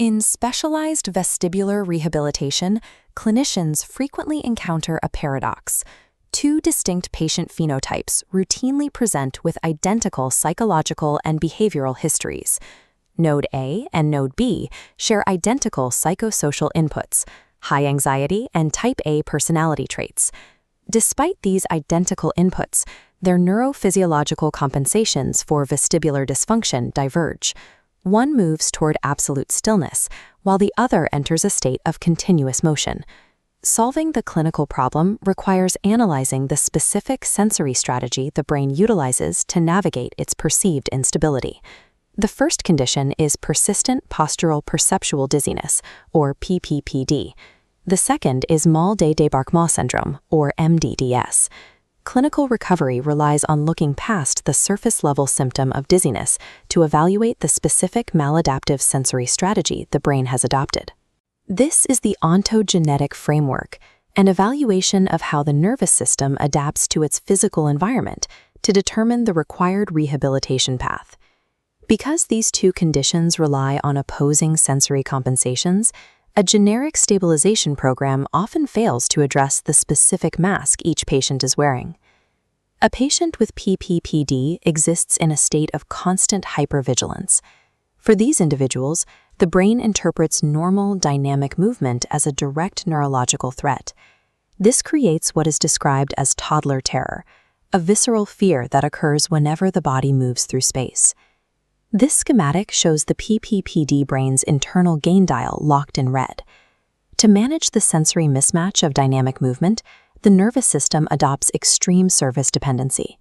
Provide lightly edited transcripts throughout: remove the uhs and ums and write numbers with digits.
In specialized vestibular rehabilitation, clinicians frequently encounter a paradox. Two distinct patient phenotypes routinely present with identical psychological and behavioral histories. Node A and Node B share identical psychosocial inputs, high anxiety and type A personality traits. Despite these identical inputs, their neurophysiological compensations for vestibular dysfunction diverge. One moves toward absolute stillness, while the other enters a state of continuous motion. Solving the clinical problem requires analyzing the specific sensory strategy the brain utilizes to navigate its perceived instability. The first condition is persistent postural perceptual dizziness, or PPPD. The second is mal de débarquement syndrome, or MdDS. Clinical recovery relies on looking past the surface-level symptom of dizziness to evaluate the specific maladaptive sensory strategy the brain has adopted. This is the ontogenetic framework, an evaluation of how the nervous system adapts to its physical environment to determine the required rehabilitation path. Because these two conditions rely on opposing sensory compensations, a generic stabilization program often fails to address the specific mask each patient is wearing. A patient with PPPD exists in a state of constant hypervigilance. For these individuals, the brain interprets normal dynamic movement as a direct neurological threat. This creates what is described as toddler terror, a visceral fear that occurs whenever the body moves through space. This schematic shows the PPPD brain's internal gain dial locked in red. To manage the sensory mismatch of dynamic movement, the nervous system adopts extreme service dependency.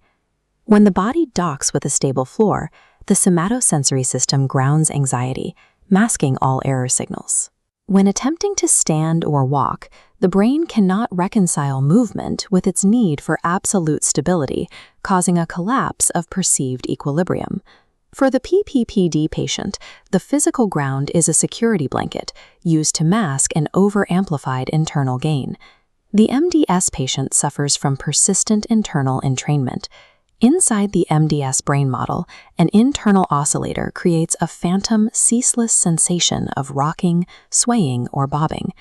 When the body docks with a stable floor, the somatosensory system grounds anxiety, masking all error signals. When attempting to stand or walk, the brain cannot reconcile movement with its need for absolute stability, causing a collapse of perceived equilibrium. For the PPPD patient, the physical ground is a security blanket used to mask an over-amplified internal gain. The MdS patient suffers from persistent internal entrainment. Inside the MdS brain model, an internal oscillator creates a phantom, ceaseless sensation of rocking, swaying, or bobbing.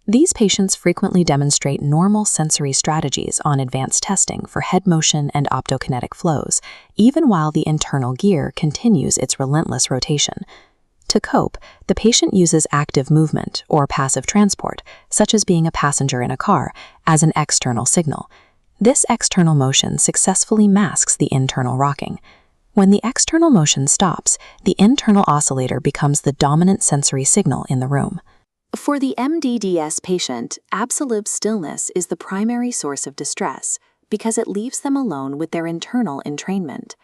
These patients frequently demonstrate normal sensory strategies on advanced testing for head motion and optokinetic flows, even while the internal gear continues its relentless rotation. To cope, the patient uses active movement or passive transport, such as being a passenger in a car, as an external signal. This external motion successfully masks the internal rocking. When the external motion stops, the internal oscillator becomes the dominant sensory signal in the room. For the MdDS patient, absolute stillness is the primary source of distress because it leaves them alone with their internal entrainment.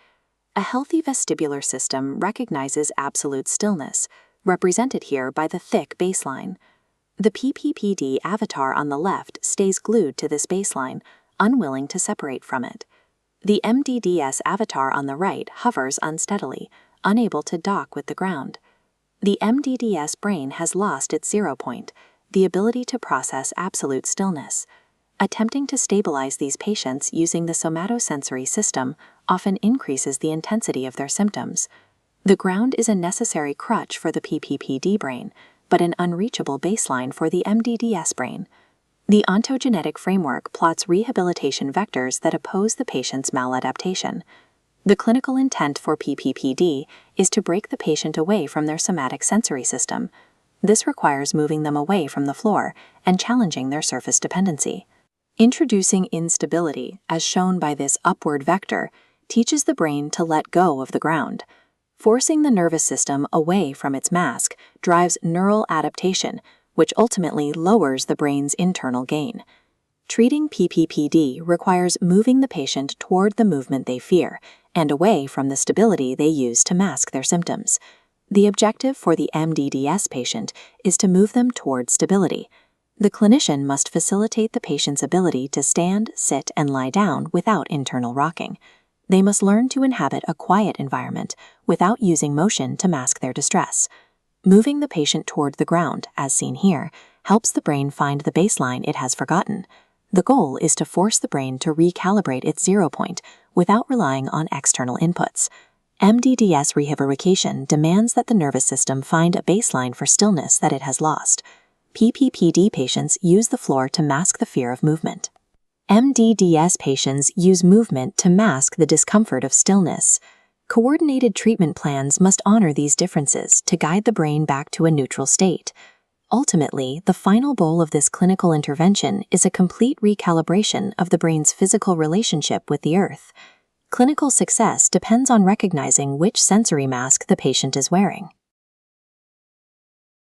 A healthy vestibular system recognizes absolute stillness, represented here by the thick baseline. The PPPD avatar on the left stays glued to this baseline, unwilling to separate from it. The MdDS avatar on the right hovers unsteadily, unable to dock with the ground. The MdDS brain has lost its 0 point, the ability to process absolute stillness. Attempting to stabilize these patients using the somatosensory system often increases the intensity of their symptoms. The ground is a necessary crutch for the PPPD brain, but an unreachable baseline for the MdDS brain. The ontogenetic framework plots rehabilitation vectors that oppose the patient's maladaptation. The clinical intent for PPPD is to break the patient away from their somatic sensory system. This requires moving them away from the floor and challenging their surface dependency. Introducing instability, as shown by this upward vector, teaches the brain to let go of the ground. Forcing the nervous system away from its mask drives neural adaptation, which ultimately lowers the brain's internal gain. Treating PPPD requires moving the patient toward the movement they fear and away from the stability they use to mask their symptoms. The objective for the MdDS patient is to move them toward stability. The clinician must facilitate the patient's ability to stand, sit, and lie down without internal rocking. They must learn to inhabit a quiet environment without using motion to mask their distress. Moving the patient toward the ground, as seen here, helps the brain find the baseline it has forgotten. The goal is to force the brain to recalibrate its 0 point without relying on external inputs. MdDS rehabilitation demands that the nervous system find a baseline for stillness that it has lost. PPPD patients use the floor to mask the fear of movement. MdDS patients use movement to mask the discomfort of stillness. Coordinated treatment plans must honor these differences to guide the brain back to a neutral state. Ultimately, the final goal of this clinical intervention is a complete recalibration of the brain's physical relationship with the earth. Clinical success depends on recognizing which sensory mask the patient is wearing.